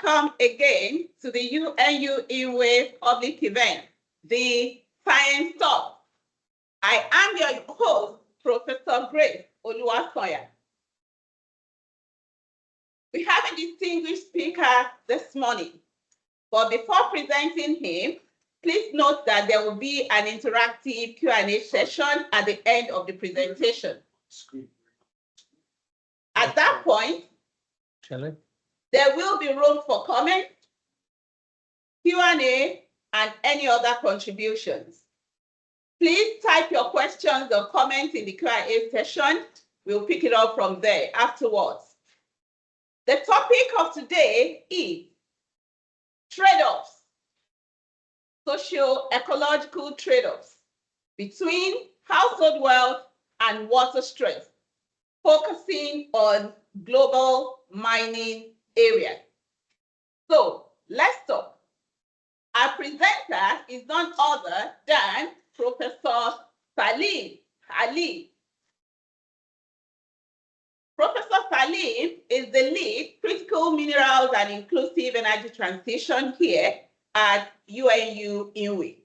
Welcome again to the UNU-INWEH public event, the Science Talk. I am your host, Professor Grace Oluwasoya. We have a distinguished speaker this morning, but before presenting him, please note that there will be an interactive Q&A session at the end of the presentation. At that point, there will be room for comment, Q&A, and any other contributions. Please type your questions or comments in the Q&A session. We'll pick it up from there afterwards. The topic of today is trade-offs, socio-ecological trade-offs between household wealth and water stress, focusing on global mining area. So let's talk. Our presenter is none other than Professor Saleem Ali. Professor Saleem is the lead critical minerals and inclusive energy transition here at UNU-INWEH.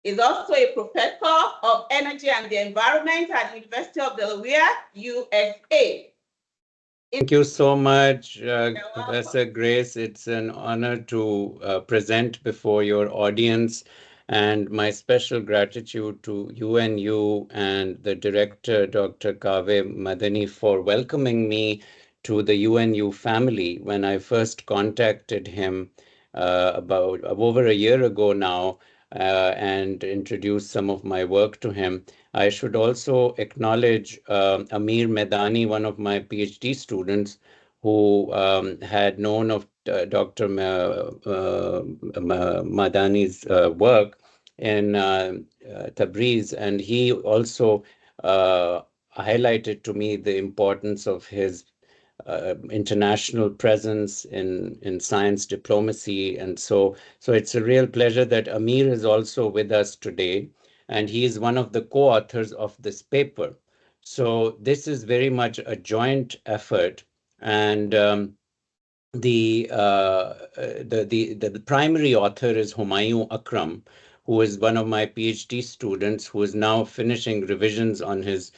He's also a professor of energy and the environment at the University of Delaware, USA. Thank you so much, Professor Grace. It's an honor to present before your audience, and my special gratitude to UNU and the director, Dr. Kaveh Madani, for welcoming me to the UNU family. When I first contacted him about over a year ago now, and introduced some of my work to him. I should also acknowledge Amir Medani, one of my PhD students, who had known of Dr. Madani's work in Tabriz, and he also highlighted to me the importance of his international presence in science diplomacy. And so it's a real pleasure that Amir is also with us today, and he is one of the co-authors of this paper. So this is very much a joint effort, and the primary author is Humayun Akram, who is one of my PhD students, who is now finishing revisions on his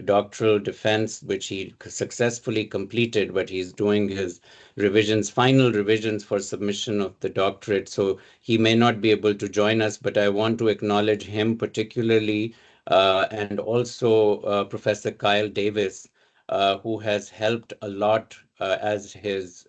doctoral defense, which he successfully completed, but he's doing his revisions, final revisions for submission of the doctorate. So he may not be able to join us, but I want to acknowledge him particularly, and also Professor Kyle Davis, who has helped a lot as his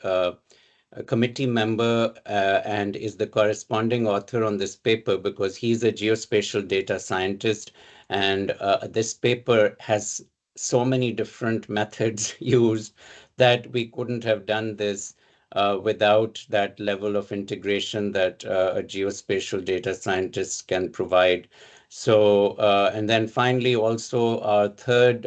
committee member and is the corresponding author on this paper, because he's a geospatial data scientist. And this paper has so many different methods used that we couldn't have done this without that level of integration that a geospatial data scientist can provide. So, and then finally, also our third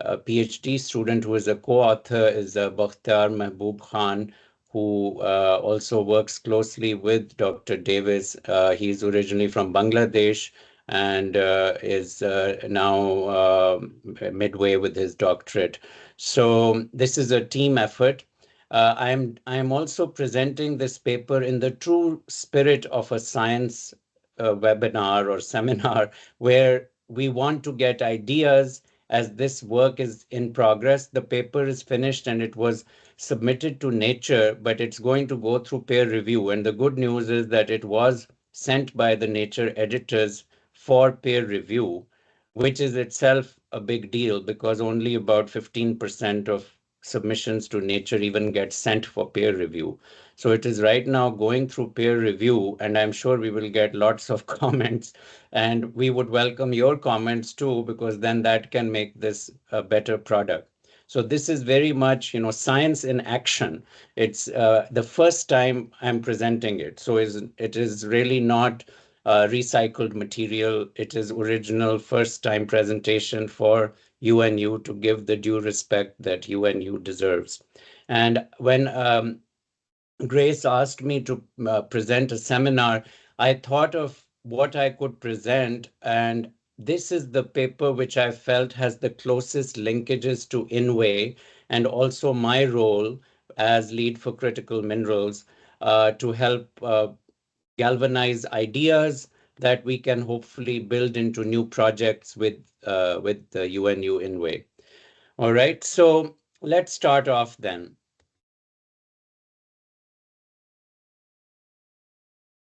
PhD student who is a co-author is Bakhtiar Mahboob Khan, who also works closely with Dr. Davis. He's originally from Bangladesh and is now midway with his doctorate. So this is a team effort. I'm also presenting this paper in the true spirit of a science webinar or seminar, where we want to get ideas as this work is in progress. The paper is finished and it was submitted to Nature, but it's going to go through peer review. And the good news is that it was sent by the Nature editors for peer review, which is itself a big deal, because only about 15% of submissions to Nature even get sent for peer review. So it is right now going through peer review, and I'm sure we will get lots of comments, and we would welcome your comments too, because then that can make this a better product. So this is very much, science in action. It's the first time I'm presenting it. So it is really not recycled material. It is original first-time presentation for UNU to give the due respect that UNU deserves. And when Grace asked me to present a seminar, I thought of what I could present, and this is the paper which I felt has the closest linkages to INWEH and also my role as lead for critical minerals to help galvanize ideas that we can hopefully build into new projects with the UNU-INWEH. All right, so let's start off then.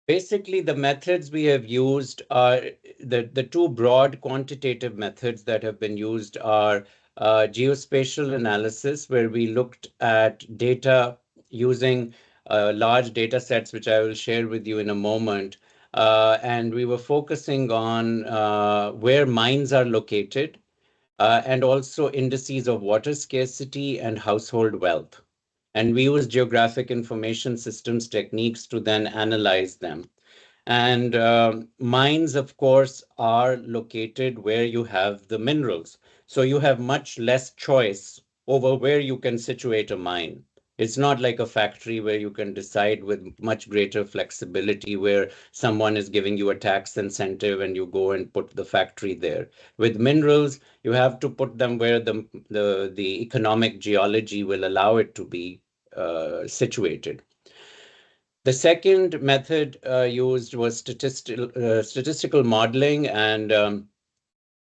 Basically, the methods we have used are the two broad quantitative methods that have been used are geospatial analysis, where we looked at data using large data sets, which I will share with you in a moment. And we were focusing on where mines are located and also indices of water scarcity and household wealth. And we use geographic information systems techniques to then analyze them. And mines, of course, are located where you have the minerals. So you have much less choice over where you can situate a mine. It's not like a factory where you can decide with much greater flexibility where someone is giving you a tax incentive and you go and put the factory there. With minerals, you have to put them where the economic geology will allow it to be situated. The second method used was statistical modeling, and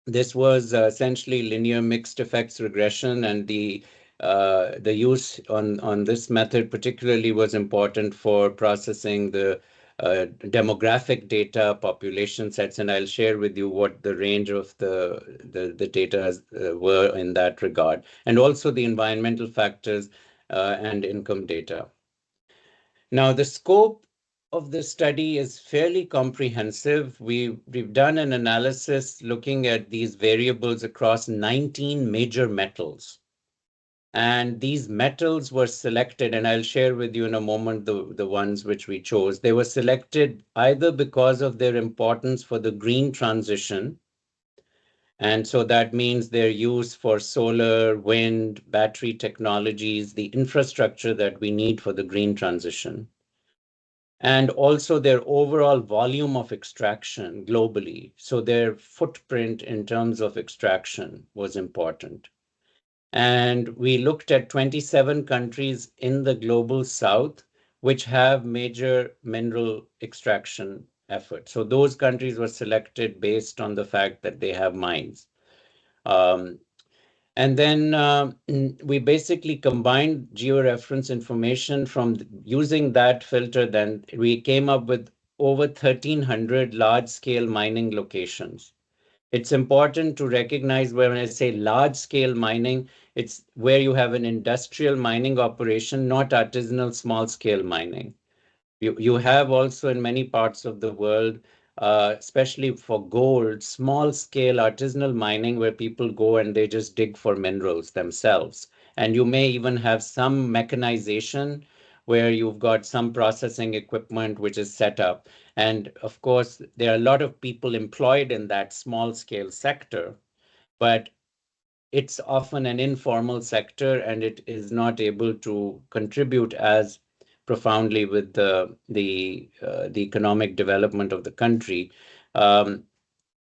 this was essentially linear mixed effects regression, and the use on this method particularly was important for processing the demographic data, population sets, and I'll share with you what the range of the data were in that regard, and also the environmental factors and income data. Now, the scope of the study is fairly comprehensive. We've done an analysis looking at these variables across 19 major metals. And these metals were selected, and I'll share with you in a moment the ones which we chose. They were selected either because of their importance for the green transition, and so that means their use for solar, wind, battery technologies, the infrastructure that we need for the green transition, and also their overall volume of extraction globally. So their footprint in terms of extraction was important. And we looked at 27 countries in the global south, which have major mineral extraction efforts. So those countries were selected based on the fact that they have mines. And then we basically combined georeference information from using that filter. Then we came up with over 1,300 large-scale mining locations. It's important to recognize when I say large-scale mining, it's where you have an industrial mining operation, not artisanal small-scale mining. You have also in many parts of the world, especially for gold, small scale artisanal mining where people go and they just dig for minerals themselves. And you may even have some mechanization where you've got some processing equipment which is set up. And of course, there are a lot of people employed in that small scale sector, but it's often an informal sector and it is not able to contribute as profoundly with the economic development of the country. Um,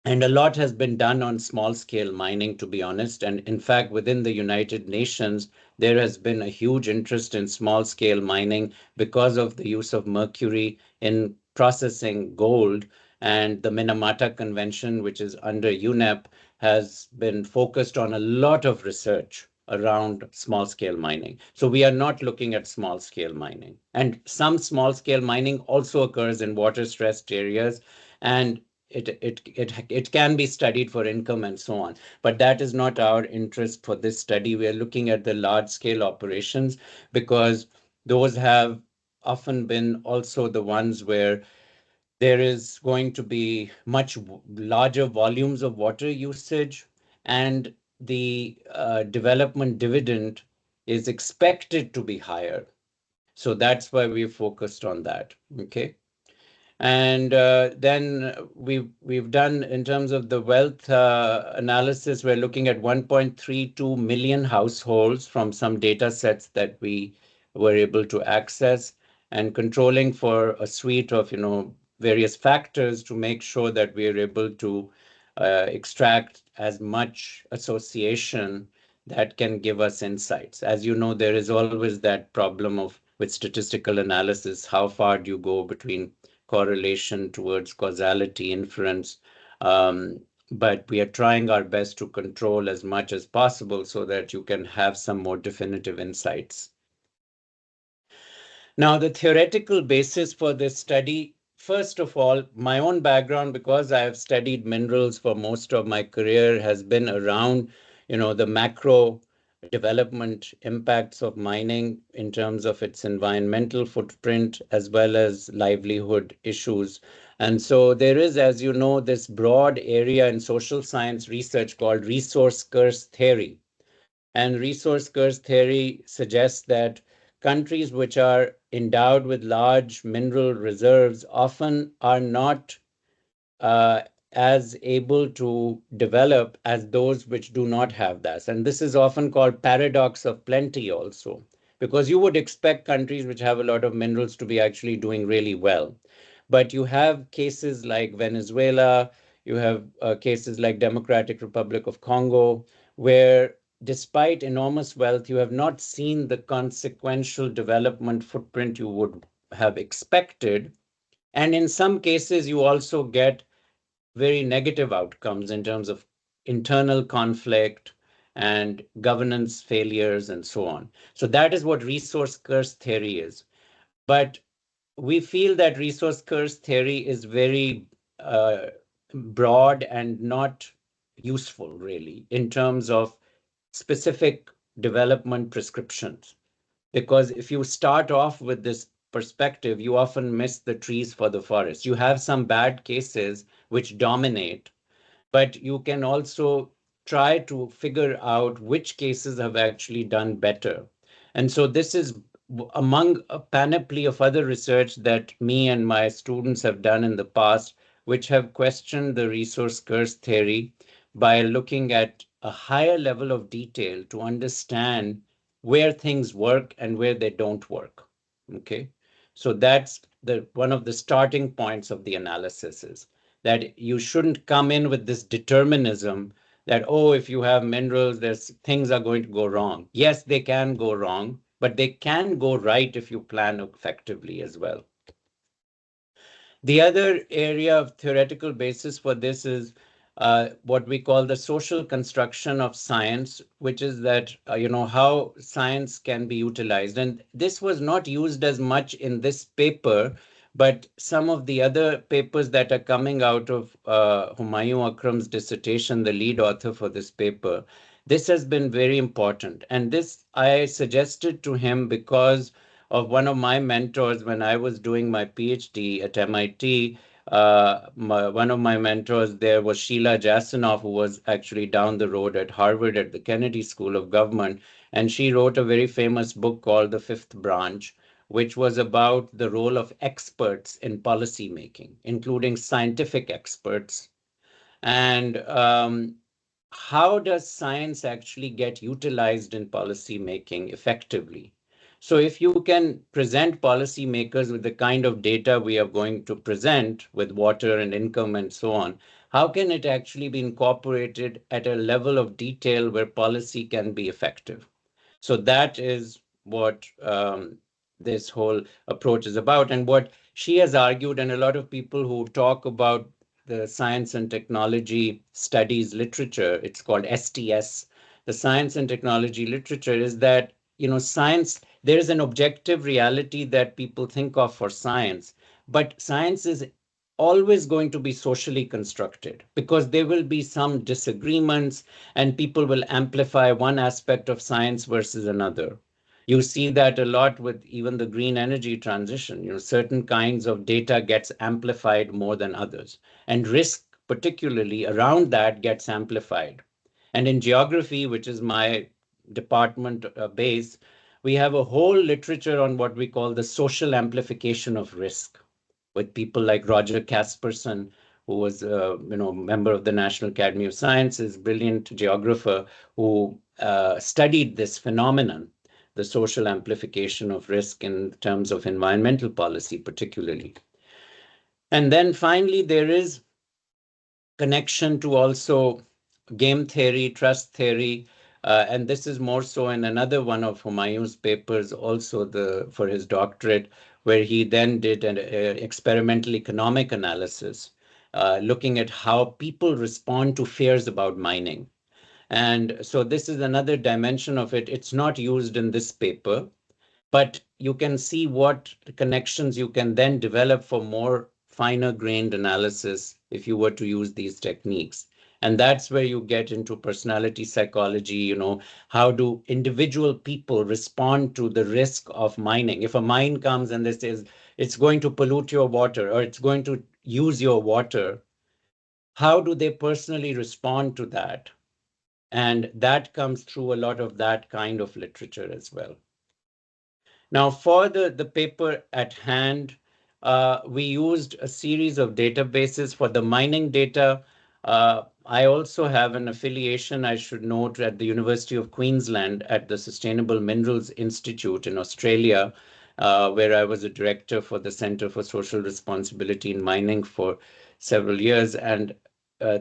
and a lot has been done on small scale mining, to be honest. And in fact, within the United Nations, there has been a huge interest in small scale mining because of the use of mercury in processing gold. And the Minamata Convention, which is under UNEP, has been focused on a lot of research around small scale mining. So we are not looking at small scale mining. And some small scale mining also occurs in water stressed areas. And it can be studied for income and so on, but that is not our interest for this study. We are looking at the large scale operations because those have often been also the ones where there is going to be much larger volumes of water usage, and the development dividend is expected to be higher. So that's why we focused on that. Okay. And then we've done in terms of the wealth analysis, we're looking at 1.32 million households from some data sets that we were able to access, and controlling for a suite of various factors to make sure that we are able to extract as much association that can give us insights. As you know, there is always that problem of with statistical analysis, how far do you go between correlation towards causality, inference? But we are trying our best to control as much as possible so that you can have some more definitive insights. Now, the theoretical basis for this study, first of all, my own background, because I have studied minerals for most of my career, has been around, the macro development impacts of mining in terms of its environmental footprint as well as livelihood issues. And so there is, as you know, this broad area in social science research called resource curse theory. And resource curse theory suggests that countries which are endowed with large mineral reserves often are not uh, as able to develop as those which do not have that. And this is often called paradox of plenty also, because you would expect countries which have a lot of minerals to be actually doing really well. But you have cases like Venezuela, you have cases like Democratic Republic of Congo, where despite enormous wealth, you have not seen the consequential development footprint you would have expected. And in some cases, you also get very negative outcomes in terms of internal conflict and governance failures and so on. So that is what resource curse theory is. But we feel that resource curse theory is very broad and not useful, really, in terms of specific development prescriptions. Because if you start off with this perspective, you often miss the trees for the forest. You have some bad cases which dominate, but you can also try to figure out which cases have actually done better. And so this is among a panoply of other research that me and my students have done in the past, which have questioned the resource curse theory by looking at a higher level of detail to understand where things work and where they don't work. Okay, so that's one of the starting points of the analysis is that you shouldn't come in with this determinism that, oh, if you have minerals, there's things are going to go wrong. Yes, they can go wrong, but they can go right if you plan effectively as well. The other area of theoretical basis for this is what we call the social construction of science, which is that, how science can be utilized. And this was not used as much in this paper, but some of the other papers that are coming out of Humayun Akram's dissertation, the lead author for this paper, this has been very important. And this I suggested to him because of one of my mentors when I was doing my PhD at MIT. One of my mentors there was Sheila Jasanoff, who was actually down the road at Harvard at the Kennedy School of Government. And she wrote a very famous book called The Fifth Branch, which was about the role of experts in policy making, including scientific experts. And how does science actually get utilized in policy making effectively? So if you can present policymakers with the kind of data we are going to present with water and income and so on, how can it actually be incorporated at a level of detail where policy can be effective? So that is what this whole approach is about. And what she has argued, and a lot of people who talk about the science and technology studies literature, it's called STS, the science and technology literature, is that, science, there is an objective reality that people think of for science, but science is always going to be socially constructed because there will be some disagreements and people will amplify one aspect of science versus another. You see that a lot with even the green energy transition. Certain kinds of data gets amplified more than others, and risk particularly around that gets amplified. And in geography, which is my department base, we have a whole literature on what we call the social amplification of risk, with people like Roger Kasperson, who was a member of the National Academy of Sciences, brilliant geographer, who studied this phenomenon, the social amplification of risk in terms of environmental policy, particularly. And then finally, there is connection to also game theory, trust theory. And this is more so in another one of Humayun's papers, also for his doctorate, where he then did an experimental economic analysis, looking at how people respond to fears about mining. And so this is another dimension of it. It's not used in this paper, but you can see what connections you can then develop for more finer grained analysis if you were to use these techniques. And that's where you get into personality psychology, how do individual people respond to the risk of mining? If a mine comes and this is, it's going to pollute your water or it's going to use your water, how do they personally respond to that? And that comes through a lot of that kind of literature as well. Now, for the paper at hand, we used a series of databases for the mining data. I also have an affiliation, I should note, at the University of Queensland at the Sustainable Minerals Institute in Australia, where I was a director for the Centre for Social Responsibility in Mining for several years. And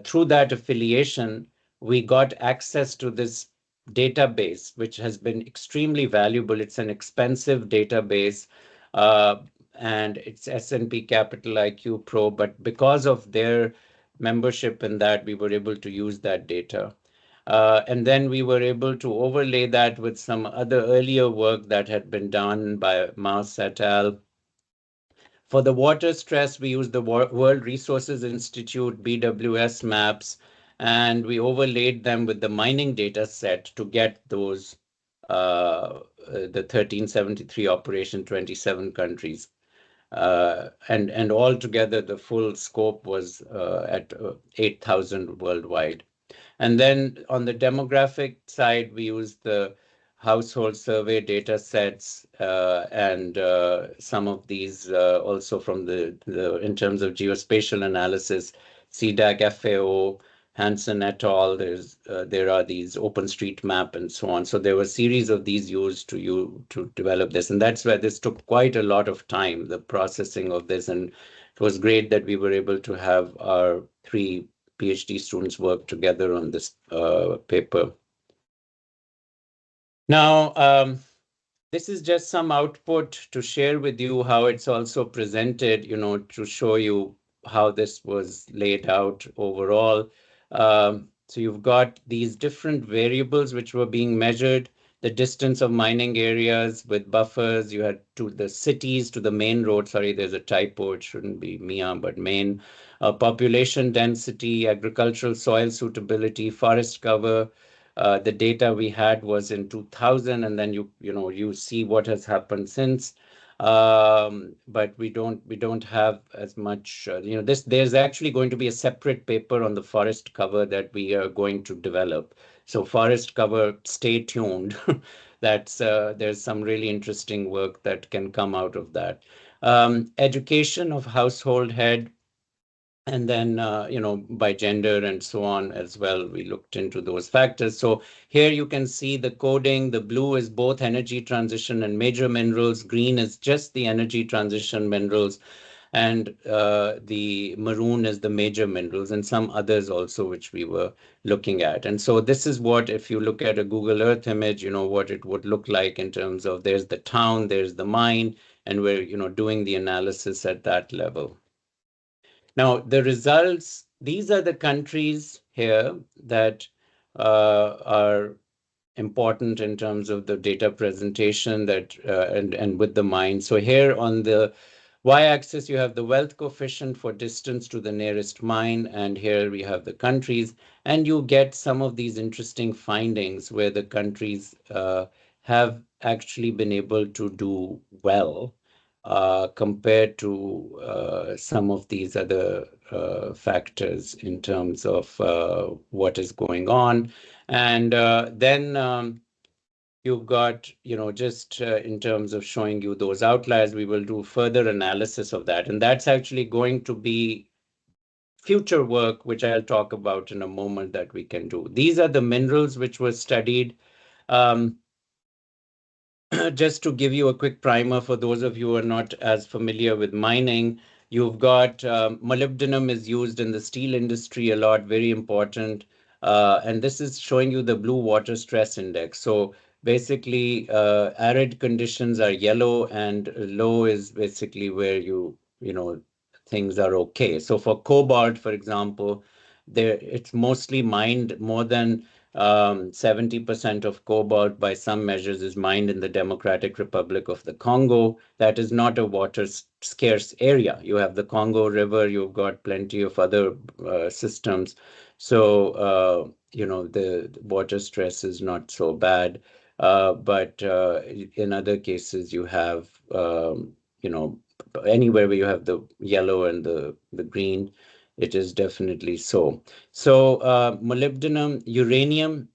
through that affiliation, we got access to this database, which has been extremely valuable. It's an expensive database, uh, and it's S&P Capital IQ Pro, but because of their membership in that, we were able to use that data. And then we were able to overlay that with some other earlier work that had been done by Maus et al. For the water stress, we used the World Resources Institute BWS maps, and we overlaid them with the mining data set to get those, the 1373 operation, 27 countries. And altogether, the full scope was at 8,000 worldwide. And then on the demographic side, we used the household survey data sets and some of these also from in terms of geospatial analysis, CDAC, FAO, Hansen et al. There are these OpenStreetMap and so on. So there were a series of these used to develop this. And that's where this took quite a lot of time, the processing of this. And it was great that we were able to have our 3 PhD students work together on this paper. Now, this is just some output to share with you how it's also presented, to show you how this was laid out overall. So you've got these different variables which were being measured, the distance of mining areas with buffers. You had to the cities to the main road. Sorry, there's a typo. It shouldn't be Mia, but main. Population density, agricultural soil suitability, forest cover. The data we had was in 2000, and then you see what has happened since. But we don't have as much. There's actually going to be a separate paper on the forest cover that we are going to develop. So forest cover, stay tuned. There's some really interesting work that can come out of that. Education of household head. And then, by gender and so on as well, we looked into those factors. So here you can see the coding. The blue is both energy transition and major minerals. Green is just the energy transition minerals. And the maroon is the major minerals and some others also, which we were looking at. And so this is what, if you look at a Google Earth image, what it would look like in terms of there's the town, there's the mine, and we're, doing the analysis at that level. Now, the results, these are the countries here that are important in terms of the data presentation and with the mine. So here on the y-axis, you have the wealth coefficient for distance to the nearest mine, and here we have the countries, and you get some of these interesting findings where the countries have actually been able to do well compared to some of these other factors in terms of what is going on. And then you've got, just in terms of showing you those outliers, we will do further analysis of that. And that's actually going to be future work, which I'll talk about in a moment that we can do. These are the minerals which were studied. Just to give you a quick primer for those of you who are not as familiar with mining, you've got molybdenum is used in the steel industry a lot, very important. And this is showing you the blue water stress index. So basically, arid conditions are yellow, and low is basically where things are okay. So for cobalt, for example, it's mostly mined. More than 70% of cobalt by some measures is mined in the Democratic Republic of the Congo. That is not a water scarce area. You have the Congo River, you've got plenty of other systems. So, the water stress is not so bad. But in other cases, you have, anywhere where you have the yellow and the green, it is definitely so. So molybdenum, uranium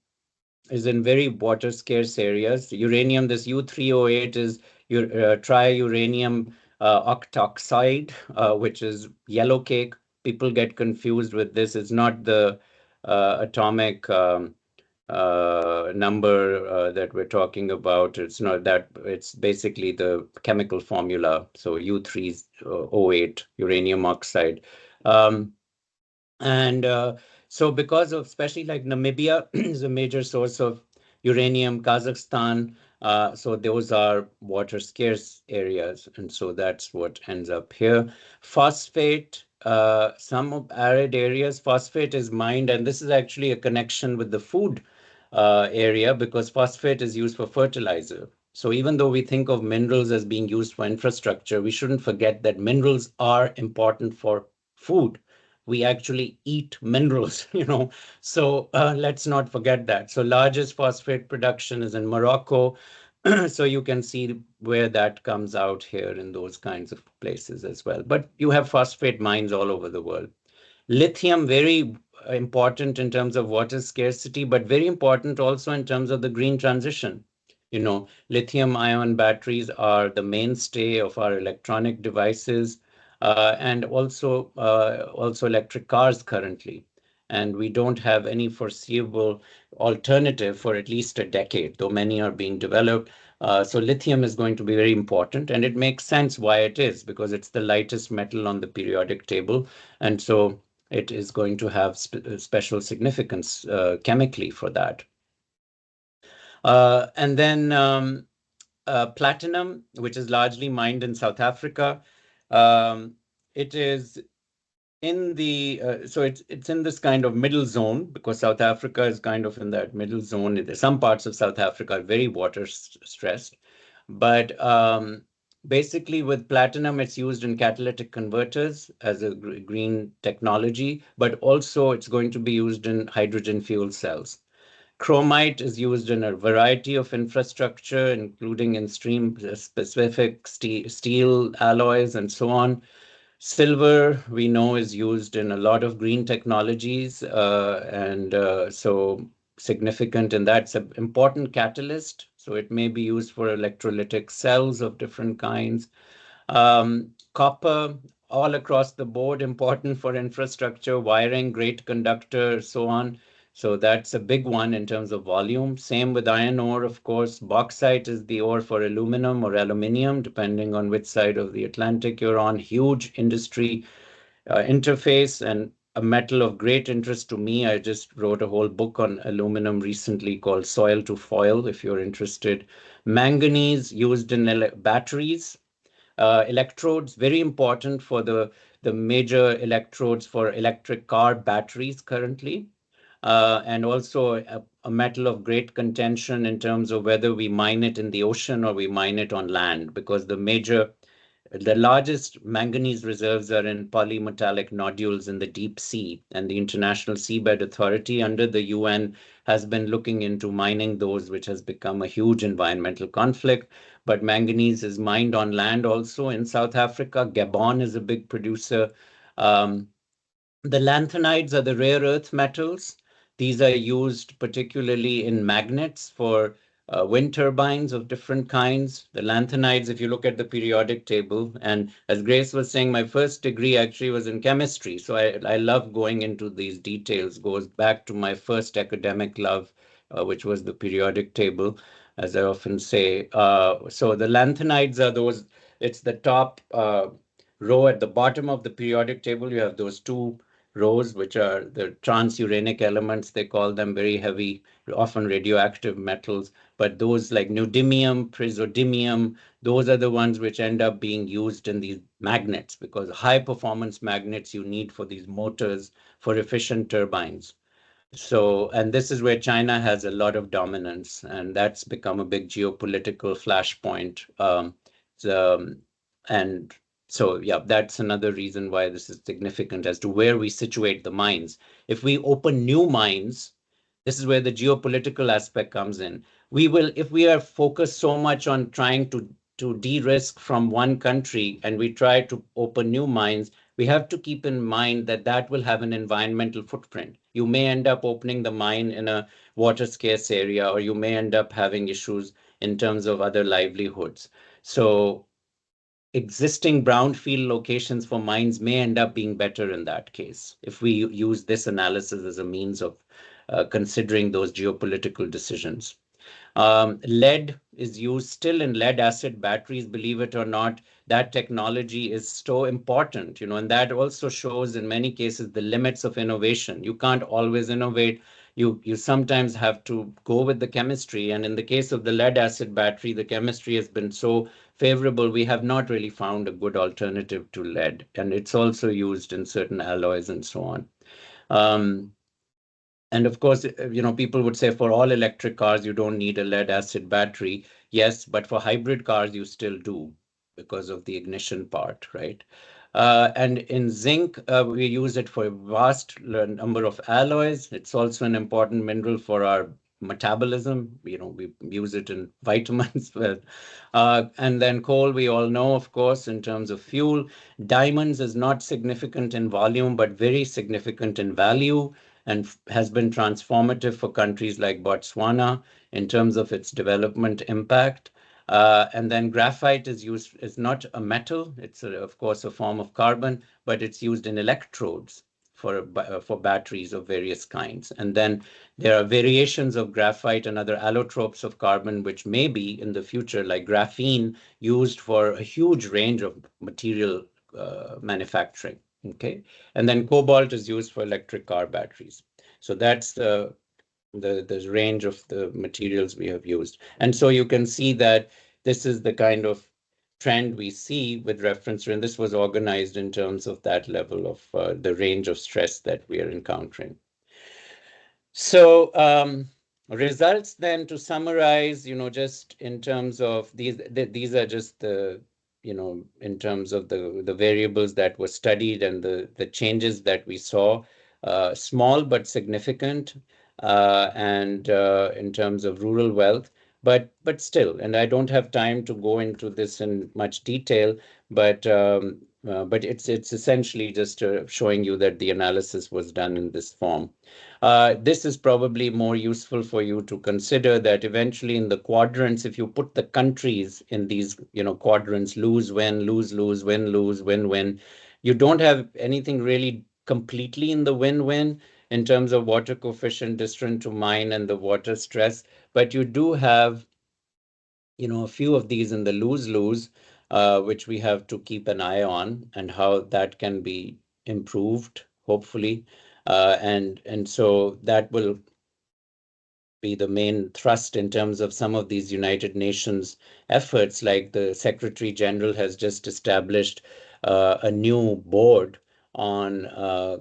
is in very water scarce areas. Uranium, this U3O8 is triuranium octoxide, which is yellow cake. People get confused with this. It's not the atomic number that we're talking about. It's not that. It's basically the chemical formula. So U3O8, uranium oxide. Um, and so because of, especially like Namibia is a major source of uranium, Kazakhstan, so those are water scarce areas. And so that's what ends up here. Phosphate, some of arid areas, phosphate is mined, and this is actually a connection with the food area because phosphate is used for fertilizer. So even though we think of minerals as being used for infrastructure, we shouldn't forget that minerals are important for food. We actually eat minerals, So let's not forget that. So largest phosphate production is in Morocco. So you can see where that comes out here in those kinds of places as well. But you have phosphate mines all over the world. Lithium, very important in terms of water scarcity, but very important also in terms of the green transition. Lithium ion batteries are the mainstay of our electronic devices, and also electric cars currently. And we don't have any foreseeable alternative for at least a decade, though many are being developed. So lithium is going to be very important, and it makes sense why it is, because it's the lightest metal on the periodic table. And so it is going to have special significance chemically for that. And then platinum, which is largely mined in South Africa. It is in the so it's in this kind of middle zone, because South Africa is kind of in that middle zone. Some parts of South Africa are very water stressed, but basically with platinum, it's used in catalytic converters as a green technology, but also it's going to be used in hydrogen fuel cells. Chromite is used in a variety of infrastructure, including in stream specific steel alloys and so on. Silver, we know, is used in a lot of green technologies, and so significant in that. It's an important catalyst, so it may be used for electrolytic cells of different kinds. Copper, all across the board, important for infrastructure, wiring, great conductor, so on. So that's a big one in terms of volume. Same with iron ore, of course. Bauxite is the ore for aluminum or aluminium, depending on which side of the Atlantic you're on. Huge industry interface, and a metal of great interest to me. I just wrote a whole book on aluminum recently called Soil to Foil, if you're interested. Manganese used in batteries. Electrodes, very important for the major electrodes for electric car batteries currently. And also a metal of great contention in terms of whether we mine it in the ocean or we mine it on land, because the largest manganese reserves are in polymetallic nodules in the deep sea, and the International Seabed Authority under the UN has been looking into mining those, which has become a huge environmental conflict. But manganese is mined on land also in South Africa. Gabon is a big producer. Um, the lanthanides are the rare earth metals. These are used particularly in magnets for wind turbines of different kinds. The lanthanides, if you look at the periodic table, and as Grace was saying, my first degree actually was in chemistry. So I love going into these details, goes back to my first academic love, which was the periodic table, as I often say. So the lanthanides are those, it's the top row at the bottom of the periodic table. You have those two rows, which are the transuranic elements. They call them very heavy, often radioactive metals. But those like neodymium, praseodymium, those are the ones which end up being used in these magnets, because high performance magnets you need for these motors for efficient turbines. So, and this is where China has a lot of dominance, and that's become a big geopolitical flashpoint. So, and so, yeah, that's another reason why this is significant as to where we situate the mines. If we open new mines, this is where the geopolitical aspect comes in. We will, if we are focused so much on trying to de-risk from one country and we try to open new mines, we have to keep in mind that that will have an environmental footprint. You may end up opening the mine in a water scarce area, or you may end up having issues in terms of other livelihoods. So existing brownfield locations for mines may end up being better in that case, if we use this analysis as a means of considering those geopolitical decisions. Lead is used still in lead acid batteries, believe it or not. That technology is so important, and that also shows in many cases the limits of innovation. You can't always innovate. You sometimes have to go with the chemistry. And in the case of the lead acid battery, the chemistry has been so favorable, we have not really found a good alternative to lead. And it's also used in certain alloys and so on. And of course, people would say for all electric cars, you don't need a lead acid battery. Yes, but for hybrid cars, you still do because of the ignition part, right? And in zinc, we use it for a vast number of alloys. It's also an important mineral for our metabolism. We use it in vitamins. And then coal, we all know, of course, in terms of fuel. Diamonds is not significant in volume, but very significant in value, and has been transformative for countries like Botswana in terms of its development impact. And then graphite is not a metal. It's, of course, a form of carbon, but it's used in electrodes for batteries of various kinds. And then there are variations of graphite and other allotropes of carbon, which may be in the future, like graphene, used for a huge range of material manufacturing. Okay, and then cobalt is used for electric car batteries. So that's the range of the materials we have used. And so you can see that this is the kind of trend we see with reference to, and this was organized in terms of that level of the range of stress that we are encountering. So results then, to summarize, just in terms of these are just the, in terms of the variables that were studied and the changes that we saw, small but significant, and in terms of rural wealth, but still, and I don't have time to go into this in much detail, but it's essentially just showing you that the analysis was done in this form. This is probably more useful for you to consider that eventually in the quadrants, if you put the countries in these, quadrants, lose, win, lose, lose, win, lose, win, win, you don't have anything really completely in the win-win in terms of water coefficient distant to mine and the water stress, but you do have, a few of these in the lose-lose, which we have to keep an eye on and how that can be improved, hopefully. And so that will be the main thrust in terms of some of these United Nations efforts, like the Secretary General has just established a new board on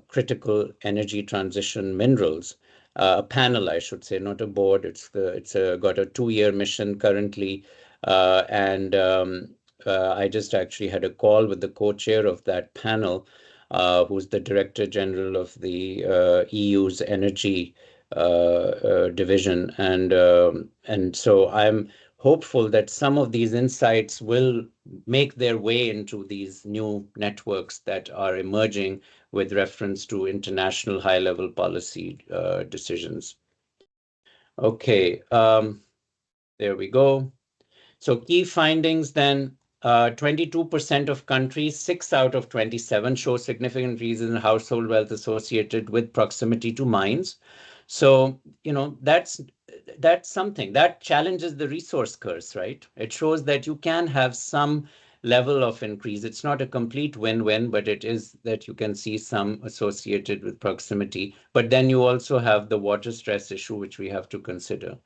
critical energy transition minerals, a panel, I should say, not a board. It's got a 2-year mission currently, and I just actually had a call with the co-chair of that panel, who's the Director General of the EU's energy division, and so I'm hopeful that some of these insights will make their way into these new networks that are emerging with reference to international high-level policy decisions. Okay, there we go. So key findings then, 22% of countries, 6 out of 27, show significant reason in household wealth associated with proximity to mines. So, that's something that challenges the resource curse, right? It shows that you can have some level of increase. It's not a complete win-win, but it is that you can see some associated with proximity. But then you also have the water stress issue, which we have to consider.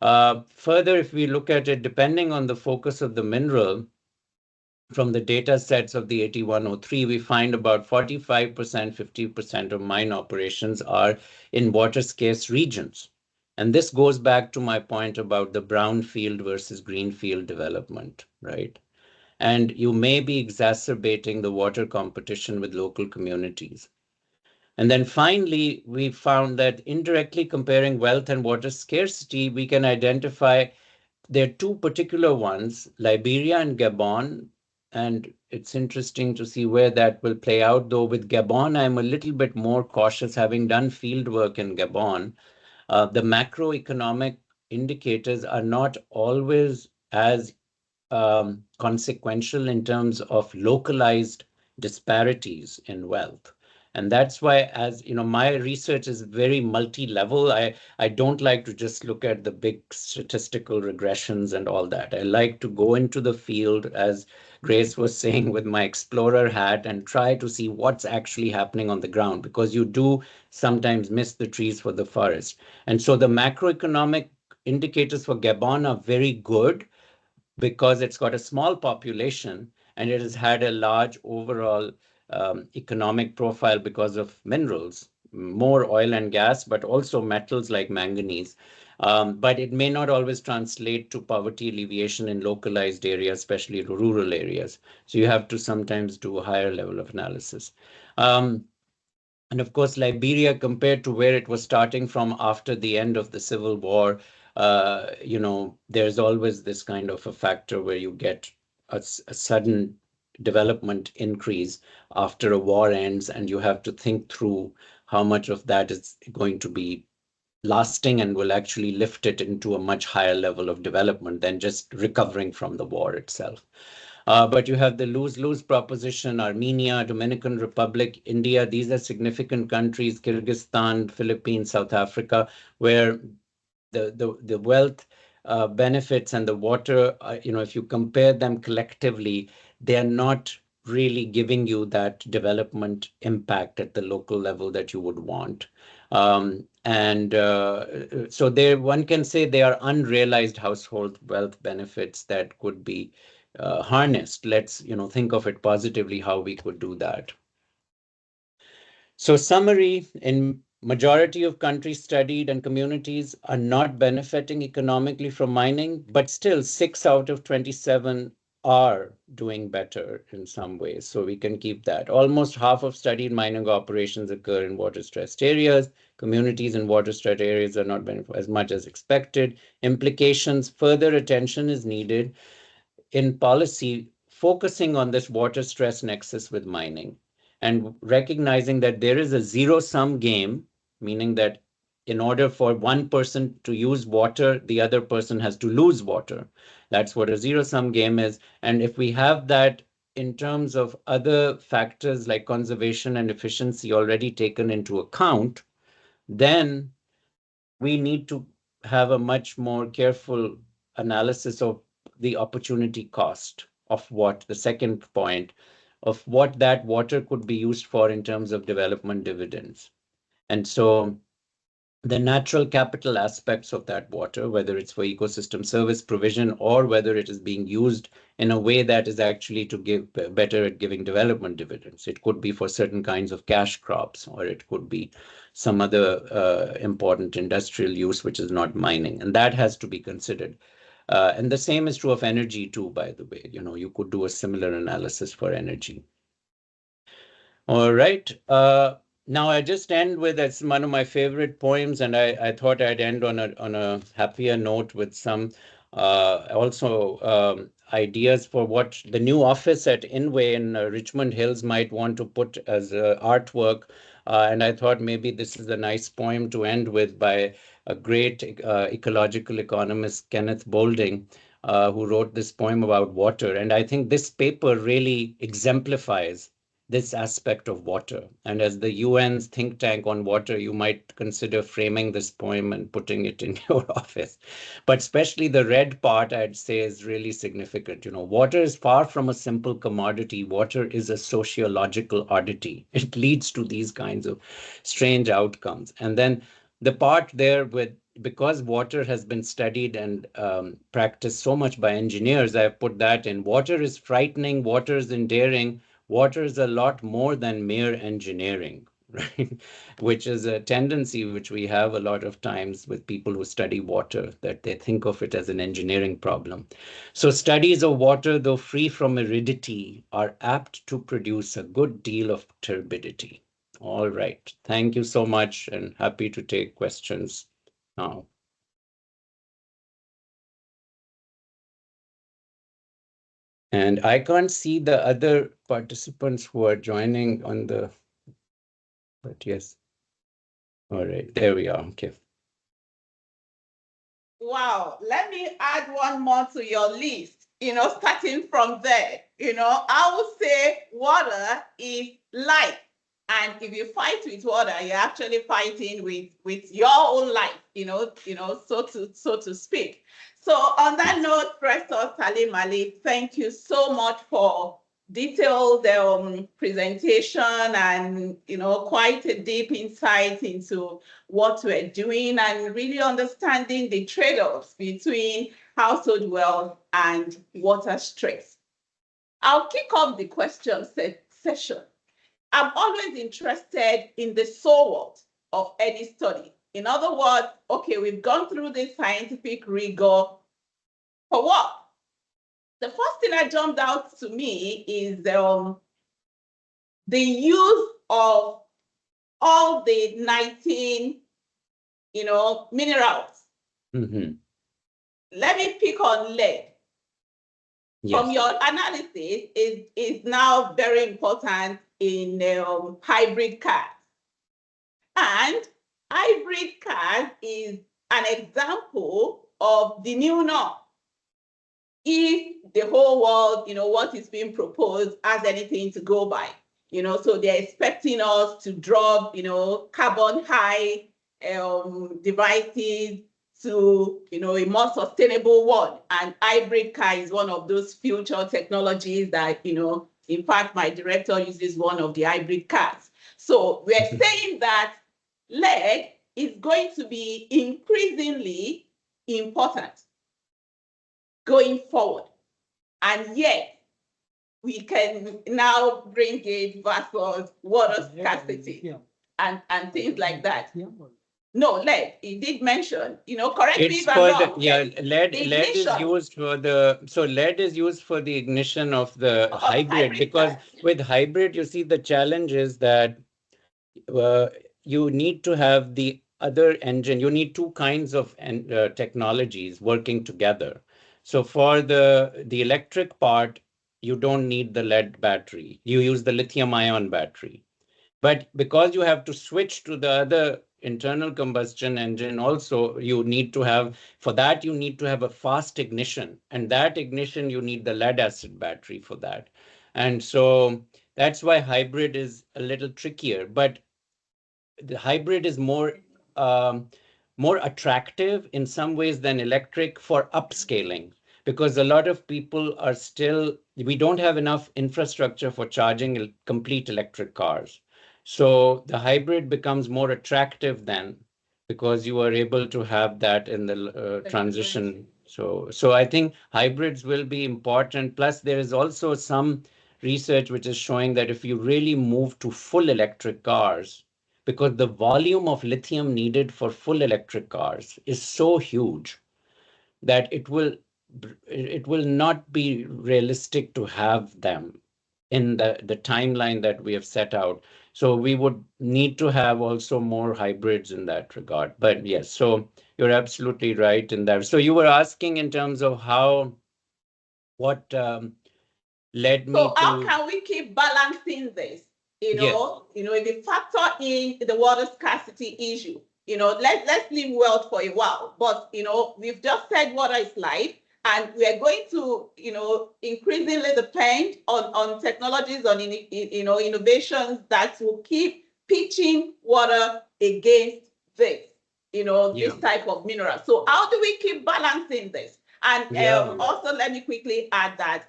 Further, if we look at it, depending on the focus of the mineral, from the data sets of the 8103, we find about 45%, 50% of mine operations are in water scarce regions. And this goes back to my point about the brownfield versus greenfield development, right? And you may be exacerbating the water competition with local communities. And then finally, we found that indirectly comparing wealth and water scarcity, we can identify there are two particular ones, Liberia and Gabon, and it's interesting to see where that will play out. Though with Gabon, I'm a little bit more cautious, having done field work in Gabon. The macroeconomic indicators are not always as consequential in terms of localized disparities in wealth. And that's why, as you know, my research is very multi-level. I don't like to just look at the big statistical regressions and all that. I like to go into the field, as Grace was saying, with my explorer hat and try to see what's actually happening on the ground, because you do sometimes miss the trees for the forest. And so the macroeconomic indicators for Gabon are very good, because it's got a small population and it has had a large overall economic profile because of minerals, more oil and gas, but also metals like manganese. But it may not always translate to poverty alleviation in localized areas, especially rural areas. So you have to sometimes do a higher level of analysis. And of course, Liberia, compared to where it was starting from after the end of the Civil War, there's always this kind of a factor where you get a sudden development increase after a war ends, and you have to think through how much of that is going to be lasting and will actually lift it into a much higher level of development than just recovering from the war itself. But you have the lose-lose proposition, Armenia, Dominican Republic, India. These are significant countries, Kyrgyzstan, Philippines, South Africa, where the wealth benefits and the water, if you compare them collectively, they are not really giving you that development impact at the local level that you would want. So there, one can say they are unrealized household wealth benefits that could be harnessed. Let's think of it positively, how we could do that. So summary, in majority of countries studied and communities are not benefiting economically from mining, but still 6 out of 27 are doing better in some ways. So we can keep that. Almost half of studied mining operations occur in water-stressed areas. Communities in water-stressed areas are not benefiting as much as expected. Implications, further attention is needed in policy, focusing on this water stress nexus with mining and recognizing that there is a zero-sum game, meaning that in order for one person to use water, the other person has to lose water. That's what a zero-sum game is. And if we have that in terms of other factors like conservation and efficiency already taken into account, then we need to have a much more careful analysis of the opportunity cost of what the second point of what that water could be used for in terms of development dividends. And so the natural capital aspects of that water, whether it's for ecosystem service provision or whether it is being used in a way that is actually to give better at giving development dividends. It could be for certain kinds of cash crops, or it could be some other important industrial use, which is not mining. And that has to be considered. And the same is true of energy too, by the way. You could do a similar analysis for energy. All right. Now I just end with, it's one of my favorite poems, and I thought I'd end on a happier note with some also ideas for what the new office at UNWEH in Richmond Hills might want to put as artwork. And I thought maybe this is a nice poem to end with by a great ecological economist, Kenneth Boulding, who wrote this poem about water. And I think this paper really exemplifies this aspect of water. And as the UN's think tank on water, you might consider framing this poem and putting it in your office. But especially the red part, I'd say, is really significant. You know, water is far from a simple commodity. Water is a sociological oddity. It leads to these kinds of strange outcomes. And then the part there with, because water has been studied and practiced so much by engineers, I've put that in. Water is frightening, water is endearing, water is a lot more than mere engineering, right? Which is a tendency which we have a lot of times with people who study water, that they think of it as an engineering problem. So studies of water, though free from aridity, are apt to produce a good deal of turbidity. All right. Thank you so much, and happy to take questions now. And I can't see the other participants who are joining on the, but yes. All right, there we are. Okay. Wow, let me add one more to your list, starting from there. I would say water is life. And if you fight with water, you're actually fighting with your own life, so to speak. So on that note, Professor Saleem Ali, thank you so much for detailed presentation and quite a deep insight into what we're doing and really understanding the trade-offs between household wealth and water stress. I'll kick off the question session. I'm always interested in the so what of any study. In other words, okay, we've gone through this scientific rigor. For what? The first thing that jumped out to me is the use of all the 19, minerals. Mm-hmm. Let me pick on lead. Yes. From your analysis, is now very important in hybrid cars. And hybrid cars is an example of the new norm. If the whole world, what is being proposed has anything to go by, so they're expecting us to drop, carbon high devices to, a more sustainable one. And hybrid car is one of those future technologies that, in fact, my director uses one of the hybrid cars. So we're saying that lead is going to be increasingly important going forward. And yet, we can now bring it versus water scarcity and things like that. No, lead, he did mention, correct me if I'm wrong. Lead is used for lead is used for the ignition of the hybrid, because with hybrid, you see, the challenge is that you need to have the other engine. You need two kinds of technologies working together. So for the electric part, you don't need the lead battery. You use the lithium ion battery. But because you have to switch to the other internal combustion engine also, you need to have, for that, you need to have a fast ignition. And that ignition, you need the lead acid battery for that. And so that's why hybrid is a little trickier. But the hybrid is more attractive in some ways than electric for upscaling, because a lot of people are still, we don't have enough infrastructure for charging complete electric cars. So the hybrid becomes more attractive then, because you are able to have that in the transition. So I think hybrids will be important. Plus, there is also some research which is showing that if you really move to full electric cars, because the volume of lithium needed for full electric cars is so huge that it will not be realistic to have them in the timeline that we have set out. So we would need to have also more hybrids in that regard. But yes, so you're absolutely right in that. So you were asking in terms of what led me to... So how can we keep balancing this? If you factor in the water scarcity issue, let's leave wealth for a while. But we've just said water is life, And we are going to, increasingly depend on technologies, on innovations that will keep pitching water against this, this type of mineral. So how do we keep balancing this? And also, let me quickly add that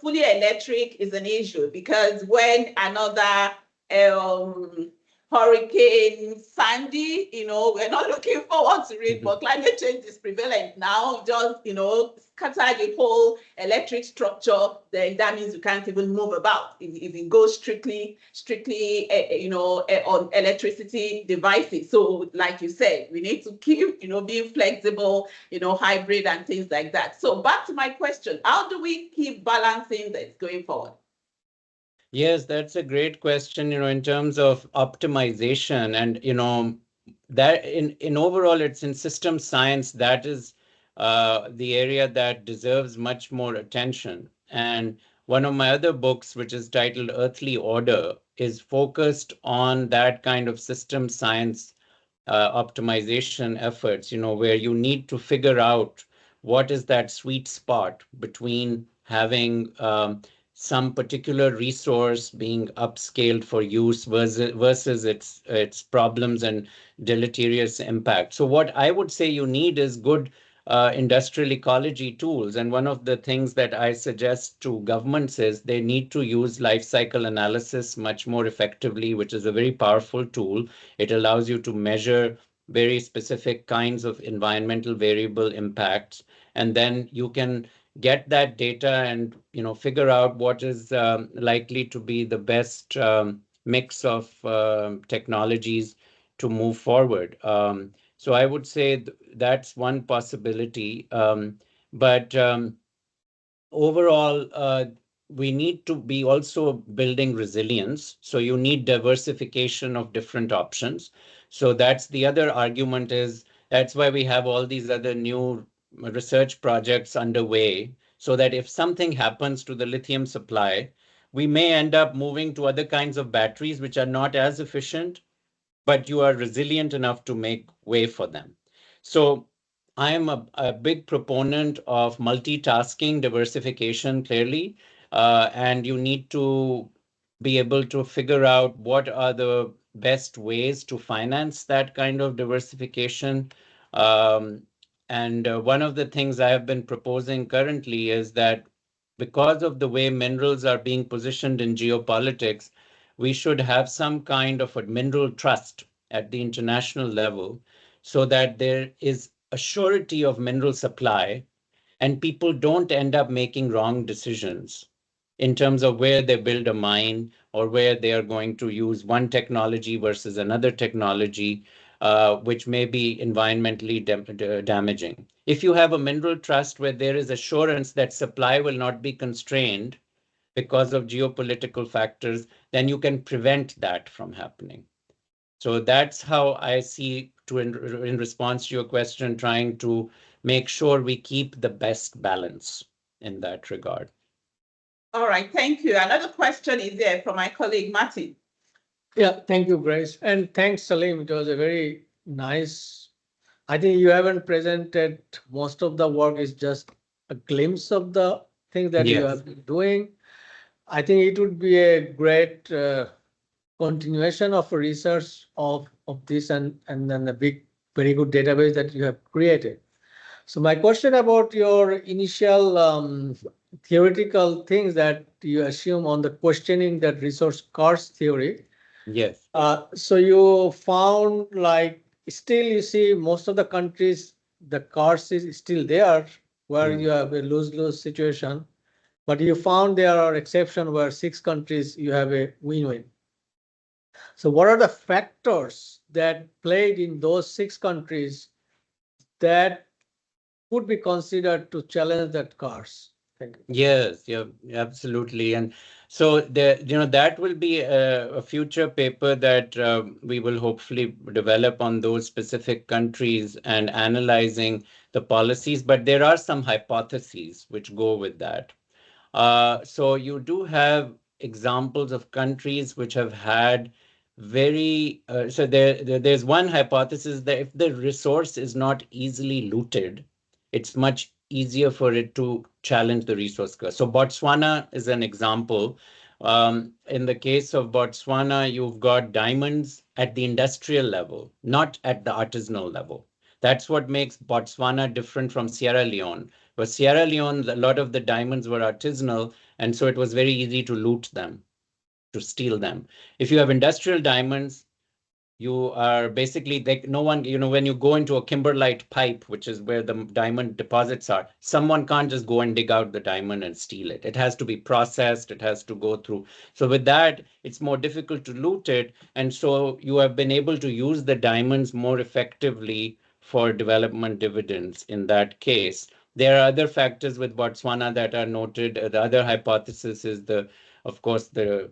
fully electric is an issue, because when another Hurricane Sandy, we're not looking forward to it, but climate change is prevalent now. Just, scatter the whole electric structure, then that means you can't even move about. If it goes strictly, on electricity devices. So, like you said, we need to keep, being flexible, hybrid and things like that. So back to my question, how do we keep balancing this going forward? Yes, that's a great question, in terms of optimization, and, that in overall, it's in system science, that is the area that deserves much more attention. And one of my other books, which is titled Earthly Order, is focused on that kind of system science optimization efforts, where you need to figure out what is that sweet spot between having some particular resource being upscaled for use versus its problems and deleterious impact. So what I would say you need is good industrial ecology tools. And one of the things that I suggest to governments is they need to use life cycle analysis much more effectively, which is a very powerful tool. It allows you to measure very specific kinds of environmental variable impacts, and then you can get that data and figure out what is likely to be the best mix of technologies to move forward. So I would say that's one possibility. But overall, we need to be also building resilience. So you need diversification of different options. So that's the other argument, is that's why we have all these other new research projects underway, so that if something happens to the lithium supply, we may end up moving to other kinds of batteries which are not as efficient, but you are resilient enough to make way for them. So I am a big proponent of multitasking, diversification, clearly, and you need to be able to figure out what are the best ways to finance that kind of diversification. And one of the things I have been proposing currently is that, because of the way minerals are being positioned in geopolitics, we should have some kind of a mineral trust at the international level, so that there is a surety of mineral supply and people don't end up making wrong decisions in terms of where they build a mine or where they are going to use one technology versus another technology, which may be environmentally damaging. If you have a mineral trust where there is assurance that supply will not be constrained because of geopolitical factors, then you can prevent that from happening. So that's how I see, in response to your question, trying to make sure we keep the best balance in that regard. All right, thank you. Another question is there from my colleague, Martin. Yeah, thank you, Grace. And thanks, Saleem. It was a very nice. I think you haven't presented most of the work, is just a glimpse of the things that you have been doing. I think it would be a great continuation of research of this, and then a very good database that you have created. So my question about your initial theoretical things that you assume on the questioning that resource curse theory. Yes. So you found, like, still you see most of the countries, the curse is still there, where you have a lose-lose situation. But you found there are exceptions where 6 countries you have a win-win. So what are the factors that played in those 6 countries that would be considered to challenge that curse? Thank you. Yes, yeah, absolutely. And so that will be a future paper that we will hopefully develop on those specific countries and analyzing the policies. But there are some hypotheses which go with that. So you do have examples of countries which have had so there's one hypothesis that if the resource is not easily looted, it's much easier for it to challenge the resource curse. So Botswana is an example. In the case of Botswana, you've got diamonds at the industrial level, not at the artisanal level. That's what makes Botswana different from Sierra Leone. But Sierra Leone, a lot of the diamonds were artisanal, and so it was very easy to loot them, to steal them. If you have industrial diamonds, you are basically like no one, when you go into a kimberlite pipe, which is where the diamond deposits are, someone can't just go and dig out the diamond and steal it. It has to be processed, it has to go through. So with that, it's more difficult to loot it. And so you have been able to use the diamonds more effectively for development dividends in that case. There are other factors with Botswana that are noted. The other hypothesis is of course, the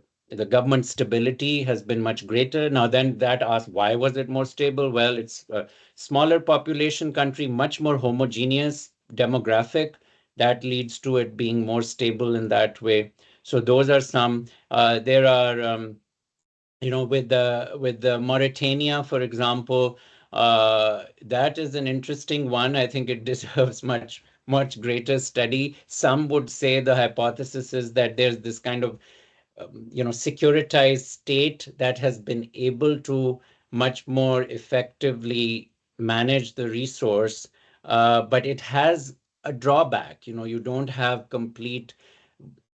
government stability has been much greater. Now, then that asks, why was it more stable? Well, it's a smaller population country, much more homogeneous demographic. That leads to it being more stable in that way. So those are some. There are, with the Mauritania, for example, that is an interesting one. I think it deserves much greater study. Some would say the hypothesis is that there's this kind of securitized state that has been able to much more effectively manage the resource, but it has a drawback. You don't have complete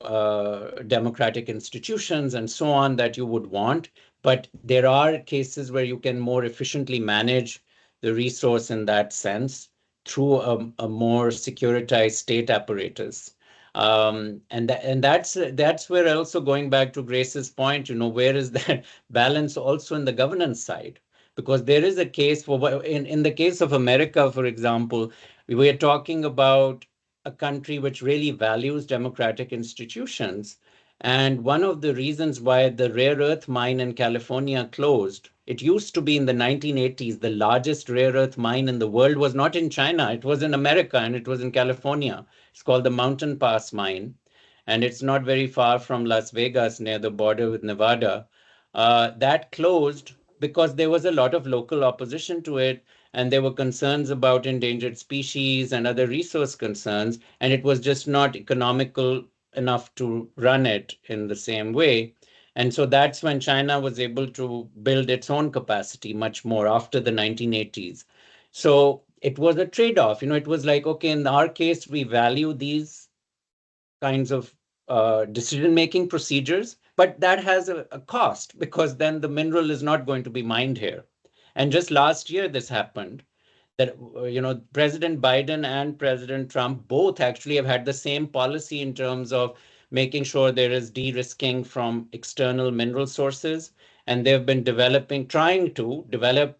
democratic institutions and so on that you would want, but there are cases where you can more efficiently manage the resource in that sense through a more securitized state apparatus. And that's where also going back to Grace's point, where is that balance also in the governance side? Because there is a case for, in the case of America, for example, we are talking about a country which really values democratic institutions. And one of the reasons why the rare earth mine in California closed, it used to be in the 1980s, the largest rare earth mine in the world was not in China, it was in America, and it was in California. It's called the Mountain Pass mine, and it's not very far from Las Vegas near the border with Nevada. That closed because there was a lot of local opposition to it, and there were concerns about endangered species and other resource concerns, and it was just not economical enough to run it in the same way. And so that's when China was able to build its own capacity much more after the 1980s. So it was a trade-off. It was like, okay, in our case, we value these kinds of decision-making procedures, but that has a cost because then the mineral is not going to be mined here. And just last year, this happened that, President Biden and President Trump both actually have had the same policy in terms of making sure there is de-risking from external mineral sources. And they've been trying to develop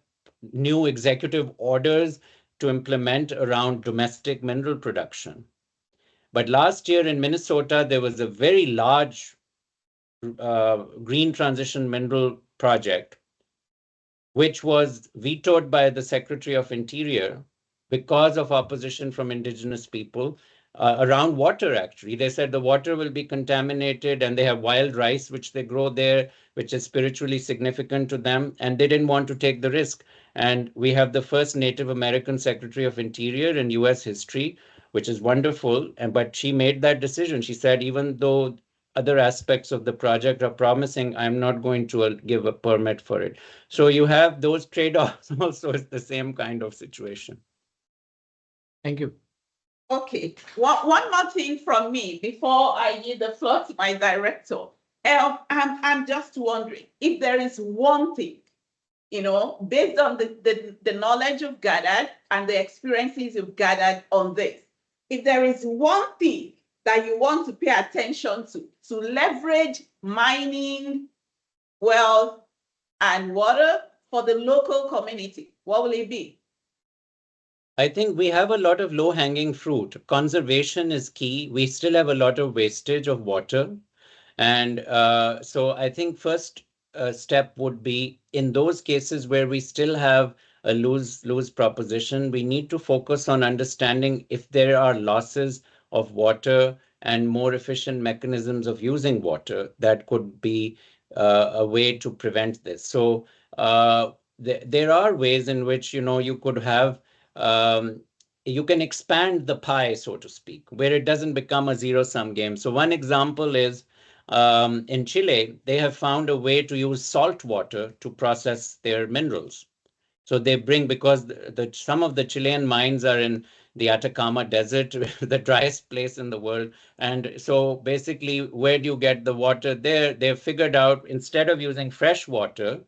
new executive orders to implement around domestic mineral production. But last year in Minnesota, there was a very large green transition mineral project, which was vetoed by the Secretary of Interior because of opposition from indigenous people around water, actually. They said the water will be contaminated, and they have wild rice, which they grow there, which is spiritually significant to them, and they didn't want to take the risk. And we have the first Native American Secretary of Interior in US history, which is wonderful. But she made that decision. She said, even though other aspects of the project are promising, I'm not going to give a permit for it. So you have those trade-offs also. It's the same kind of situation. Thank you. Okay, one more thing from me before I give the floor to my director. I'm just wondering if there is one thing, based on the knowledge you've gathered and the experiences you've gathered on this, if there is one thing that you want to pay attention to leverage mining, wealth, and water for the local community, what will it be? I think we have a lot of low-hanging fruit. Conservation is key. We still have a lot of wastage of water. And so I think first step would be in those cases where we still have a lose proposition, we need to focus on understanding if there are losses of water and more efficient mechanisms of using water that could be a way to prevent this. So there are ways in which, you could have you can expand the pie, so to speak, where it doesn't become a zero-sum game. So one example is in Chile, they have found a way to use salt water to process their minerals. So they bring, because some of the Chilean mines are in the Atacama Desert, the driest place in the world. And so basically, where do you get the water there? They've figured out, instead of using fresh water,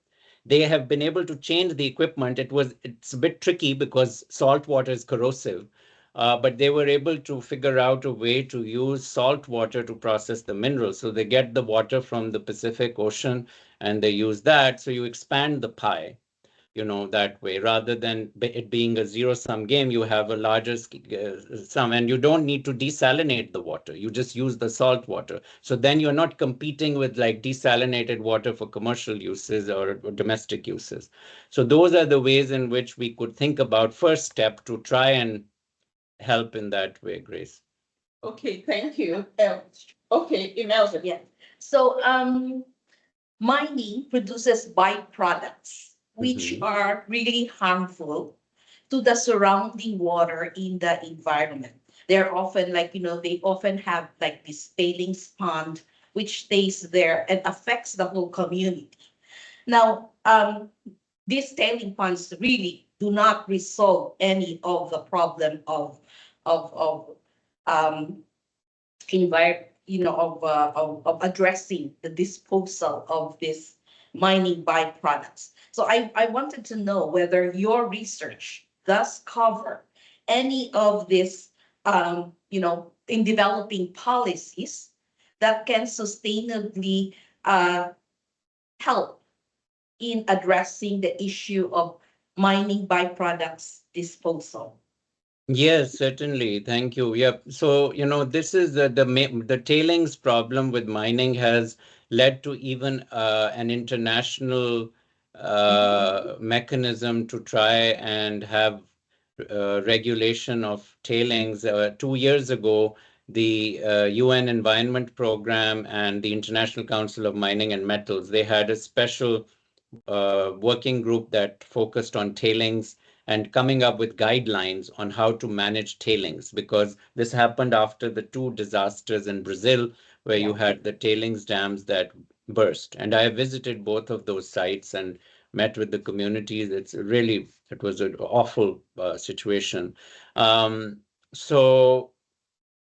they have been able to change the equipment. It's a bit tricky because salt water is corrosive. But they were able to figure out a way to use salt water to process the minerals. So they get the water from the Pacific Ocean and they use that. So you expand the pie, that way, rather than it being a zero-sum game. You have a larger sum, and you don't need to desalinate the water. You just use the salt water. So then you're not competing with like desalinated water for commercial uses or domestic uses. So those are the ways in which we could think about first step to try and help in that way, Grace. Okay, thank you. Okay, Imelda. Yeah. So mining produces byproducts which are really harmful to the surrounding water in the environment. They're often they often have like this tailings pond which stays there and affects the whole community. Now, these tailing ponds really do not resolve any of the problem of of addressing the disposal of these mining byproducts. So I wanted to know whether your research does cover any of this, in developing policies that can sustainably help in addressing the issue of mining byproducts disposal. Yes, certainly. Thank you. Yeah. So, this is the tailings problem with mining has led to even an international mechanism to try and have regulation of tailings. 2 years ago, the UN Environment Program and the International Council of Mining and Metals, they had a special working group that focused on tailings and coming up with guidelines on how to manage tailings, because this happened after the two disasters in Brazil where you had the tailings dams that burst. And I visited both of those sites and met with the communities. It was an awful situation. So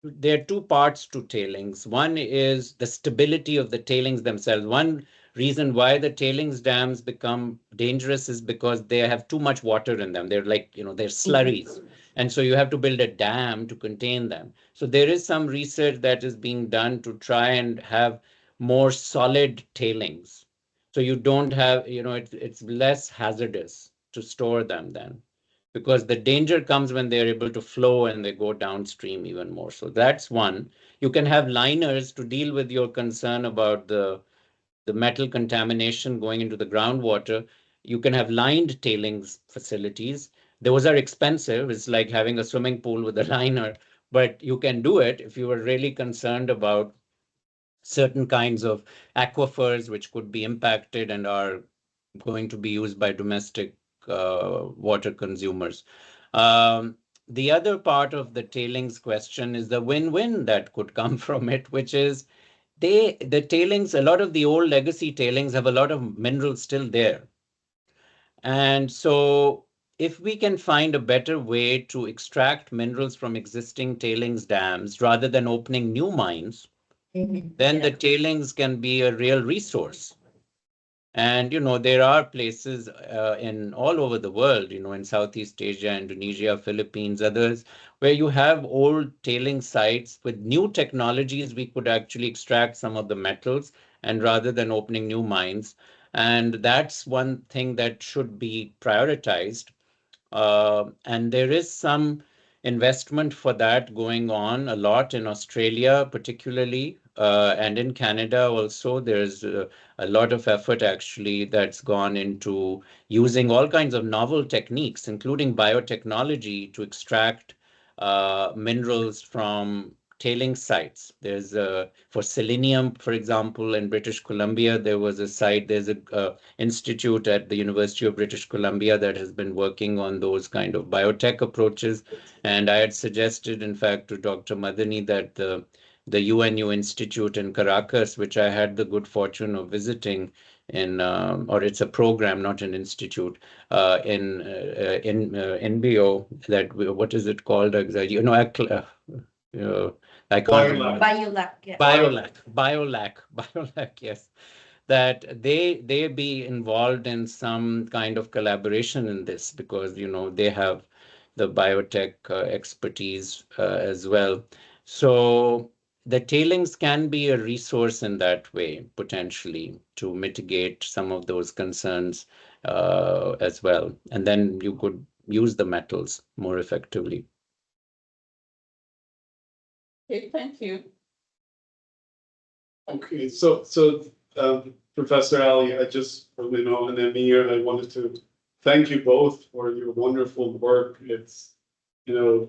there are two parts to tailings. One is the stability of the tailings themselves. One reason why the tailings dams become dangerous is because they have too much water in them. They're like, they're slurries. And so you have to build a dam to contain them. So there is some research that is being done to try and have more solid tailings. So you don't have, it's less hazardous to store them then, because the danger comes when they're able to flow and they go downstream even more. So that's one. You can have liners to deal with your concern about the metal contamination going into the groundwater. You can have lined tailings facilities. Those are expensive. It's like having a swimming pool with a liner, but you can do it if you are really concerned about certain kinds of aquifers which could be impacted and are going to be used by domestic water consumers. The other part of the tailings question is the win-win that could come from it, which is the tailings, a lot of the old legacy tailings have a lot of minerals still there. And so if we can find a better way to extract minerals from existing tailings dams rather than opening new mines, then the tailings can be a real resource. And, there are places in all over the world, in Southeast Asia, Indonesia, Philippines, others, where you have old tailing sites with new technologies, we could actually extract some of the metals, and rather than opening new mines. And that's one thing that should be prioritized. And there is some investment for that going on a lot in Australia, particularly, and in Canada also. There's a lot of effort actually that's gone into using all kinds of novel techniques, including biotechnology, to extract minerals from tailing sites. There's for selenium, for example, in British Columbia, there was a site. There's a institute at the University of British Columbia that has been working on those kind of biotech approaches. And I had suggested, in fact, to Dr. Madani that the UNU Institute in Caracas, which I had the good fortune of visiting in, or it's a program, not an institute, in NBO, that, what is it called? You know, I can't remember. Biolac, yeah. Biolac, yes. That they be involved in some kind of collaboration in this, because, you know, they have the biotech expertise as well. So the tailings can be a resource in that way, potentially, to mitigate some of those concerns as well. And then you could use the metals more effectively. Okay, thank you. Okay, Professor Ali, I just, you know, and Amir, I wanted to thank you both for your wonderful work. It's, you know,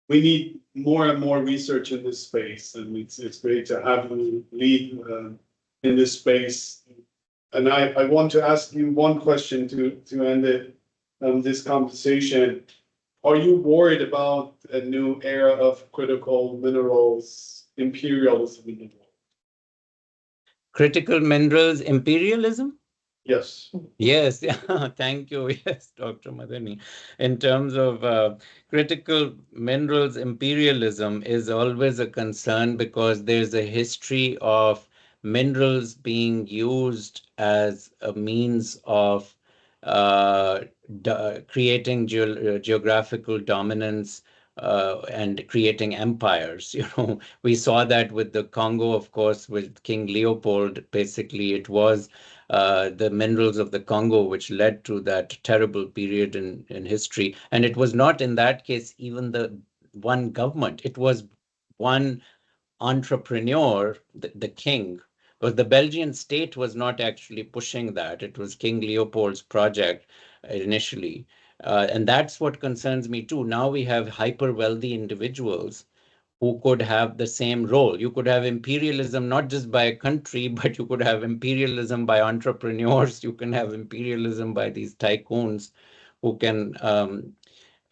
we need more and more research in this space, and it's great to have you lead in this space. And I want to ask you one question to end it, this conversation. Are you worried about a new era of critical minerals imperialism in the world? Critical minerals imperialism? Yes. Yes, yeah, thank you. Yes, Dr. Madani. In terms of critical minerals imperialism is always a concern, because there's a history of minerals being used as a means of creating geographical dominance and creating empires. You know, we saw that with the Congo, of course, with King Leopold. Basically, it was the minerals of the Congo which led to that terrible period in history. And it was not, in that case, even the one government. It was one entrepreneur, the king. But the Belgian state was not actually pushing that. It was King Leopold's project initially. And that's what concerns me too. Now we have hyper wealthy individuals who could have the same role. You could have imperialism not just by a country, but you could have imperialism by entrepreneurs. You can have imperialism by these tycoons who can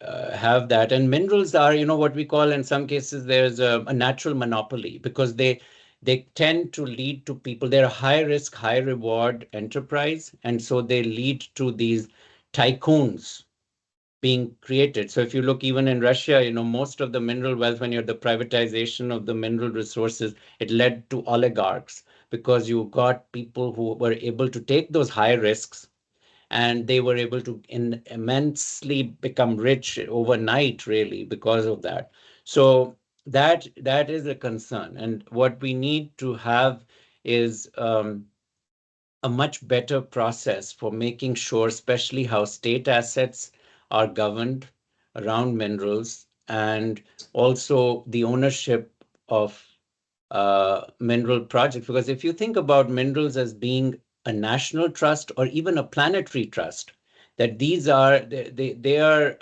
have that. And minerals are, you know, what we call, in some cases, there's a natural monopoly, because they tend to lead to people. They're a high risk, high reward enterprise. And so they lead to these tycoons being created. So if you look even in Russia, you know, most of the mineral wealth, when you had the privatization of the mineral resources, it led to oligarchs, because you got people who were able to take those high risks, and they were able to immensely become rich overnight, really, because of that. So that is a concern. And what we need to have is a much better process for making sure, especially how state assets are governed around minerals, and also the ownership of mineral projects. Because if you think about minerals as being a national trust or even a planetary trust, that these are, they are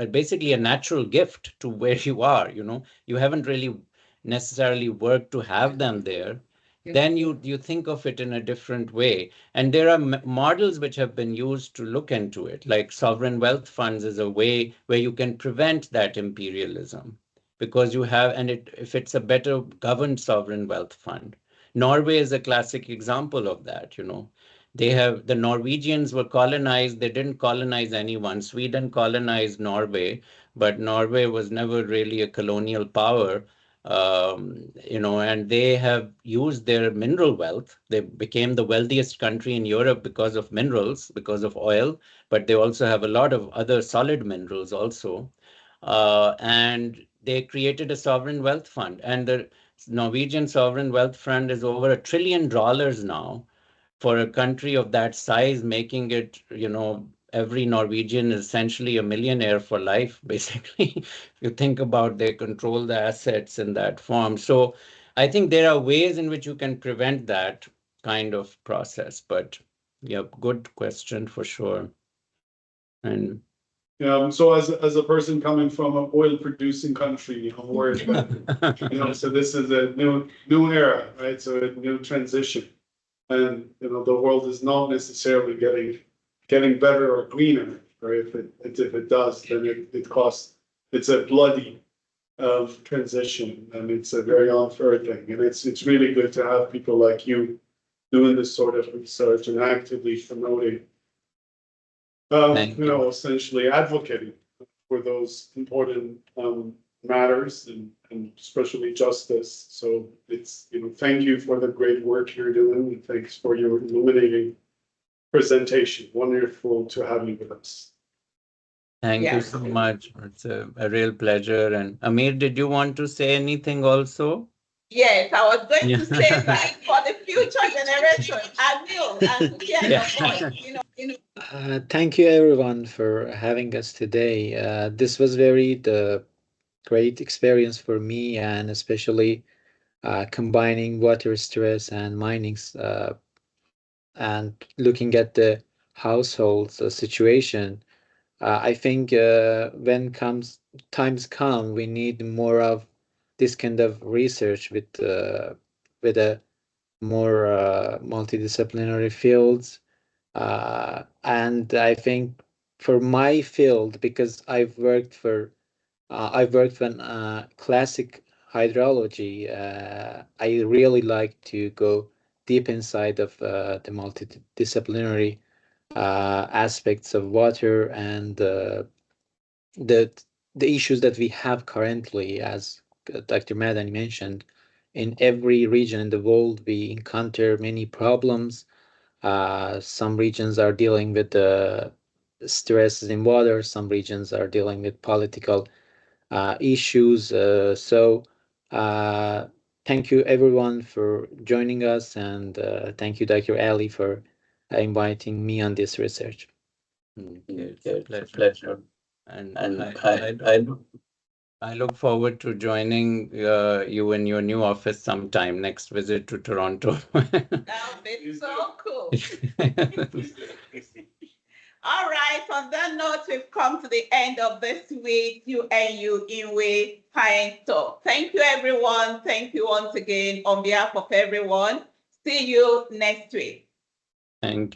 basically a natural gift to where you are. You know, you haven't really necessarily worked to have them there. Then you think of it in a different way. And there are models which have been used to look into it, like sovereign wealth funds is a way where you can prevent that imperialism, because you have, and if it's a better governed sovereign wealth fund. Norway is a classic example of that. You know, the Norwegians were colonized. They didn't colonize anyone. Sweden colonized Norway, but Norway was never really a colonial power. You know, and they have used their mineral wealth. They became the wealthiest country in Europe because of minerals, because of oil, but they also have a lot of other solid minerals also. And they created a sovereign wealth fund. And the Norwegian sovereign wealth fund is over $1 trillion now for a country of that size, making it, you know, every Norwegian is essentially a millionaire for life, basically. If you think about, they control the assets in that form. So I think there are ways in which you can prevent that kind of process. But yeah, good question for sure. And So as a person coming from an oil producing country, I'm worried that, so this is a new era, right? So a new transition. And, the world is not necessarily getting better or greener, or if it does, then it's a bloody transition, and it's a very unfair thing. And it's really good to have people like you doing this sort of research and actively promoting, essentially advocating for those important matters and especially justice. So it's, thank you for the great work you're doing, and thanks for your illuminating presentation. Wonderful to have you with us. Thank you so much. It's a real pleasure. And Amir, did you want to say anything also? Yes, I was going to say that for the future generation, I will, and hear your voice, Thank you everyone for having us today. This was the great experience for me, and especially combining water stress and mining's and looking at the households situation. I think when times come, we need more of this kind of research with a more multidisciplinary fields. And I think for my field, because I've worked on classic hydrology, I really like to go deep inside of the multidisciplinary aspects of water and the issues that we have currently, as Dr. Madani mentioned. In every region in the world, we encounter many problems. Some regions are dealing with the stresses in water. Some regions are dealing with political issues. Thank you everyone for joining us, and thank you, Dr. Ali, for inviting me on this research. It's a pleasure. And I look forward to joining you in your new office sometime, next visit to Toronto. That'll be so cool. All right, on that note, we've come to the end of this week's UNU-INWEH Pine Talk. Thank you, everyone. Thank you once again on behalf of everyone. See you next week. Thank you.